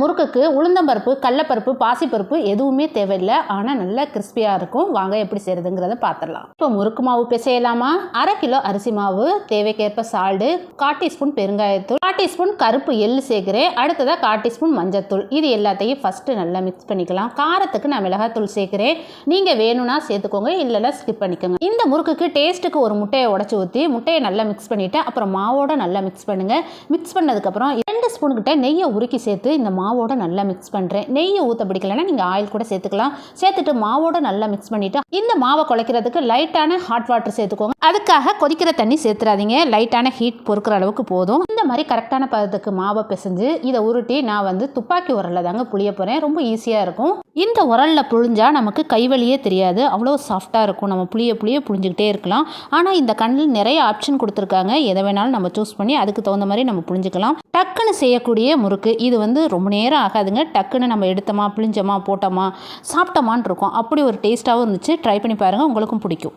முறுக்குக்கு உளுந்தம்பருப்பு, கடலைப்பருப்பு, பாசிப்பருப்பு எதுவுமே தேவையில்லை. ஆனால் நல்லா கிறிஸ்பியாக இருக்கும். வாங்க எப்படி செய்கிறதுங்கிறத பார்த்துடலாம். இப்போ முறுக்கு மாவு பிசையலாமா? 1/2 கிலோ அரிசி மாவு, தேவைக்கேற்ப சால்டு, 1/4 டீஸ்பூன் பெருங்காயத்தூள், 1/4 டீஸ்பூன் கருப்பு எள்ளு சேர்க்கிறேன். அடுத்ததாக 1/4 டீஸ்பூன் மஞ்சத்தூள். இது எல்லாத்தையும் ஃபஸ்ட்டு நல்லா மிக்ஸ் பண்ணிக்கலாம். காரத்துக்கு நான் மிளகாத்தூள் சேர்க்கிறேன். நீங்கள் வேணும்னா சேர்த்துக்கோங்க, இல்லைன்னா ஸ்கிப் பண்ணிக்கோங்க. இந்த முறுக்குக்கு டேஸ்ட்டுக்கு ஒரு முட்டையை உடச்சி ஊற்றி முட்டையை நல்லா மிக்ஸ் பண்ணிவிட்டு அப்புறம் மாவோட நல்லா மிக்ஸ் பண்ணுங்கள். மிக்ஸ் பண்ணதுக்கப்புறம் 2 ஸ்பூன் கிட்ட நெய்யை உருக்கி சேர்த்து இந்த மாவோட நல்லா மிக்ஸ் பண்ணுறேன். நெய்யை ஊற்ற பிடிக்கலன்னா நீங்கள் ஆயில் கூட சேர்த்துக்கலாம். சேர்த்துட்டு மாவோட நல்லா மிக்ஸ் பண்ணிவிட்டு இந்த மாவை குழைக்கிறதுக்கு லைட்டான ஹாட் வாட்டர் சேர்த்துக்கோங்க. அதுக்காக கொதிக்கிற தண்ணி சேர்த்துறாதீங்க. லைட்டான ஹீட் பொறுக்கிற அளவுக்கு போதும். இந்த மாதிரி கரெக்டான பதத்துக்கு மாவை பிசைஞ்சு இதை உருட்டி நான் துப்பாக்கி உரலில் தாங்க புளிய போகிறேன். ரொம்ப ஈஸியாக இருக்கும். இந்த உரலில் புழிஞ்சா நமக்கு கைவலியே தெரியாது. அவ்வளோ சாஃப்டாக இருக்கும். நம்ம புளிய புழிஞ்சிக்கிட்டே இருக்கலாம். ஆனால் இந்த கண்ணில் நிறைய ஆப்ஷன் கொடுத்துருக்காங்க. எதை வேணாலும் நம்ம சூஸ் பண்ணி அதுக்கு தகுந்த மாதிரி நம்ம புழிஞ்சிக்கலாம். டக்குன்னு செய்யக்கூடிய முறுக்கு இது ரொம்ப நேரம் ஆகாதுங்க. டக்குன்னு நம்ம எடுத்தோமா, புளிஞ்சோமா, போட்டோமா, சாப்பிட்டோமான் இருக்கும். அப்படி ஒரு டேஸ்ட்டாகவும் இருந்துச்சு. ட்ரை பண்ணி பாருங்கள், உங்களுக்கும் பிடிக்கும்.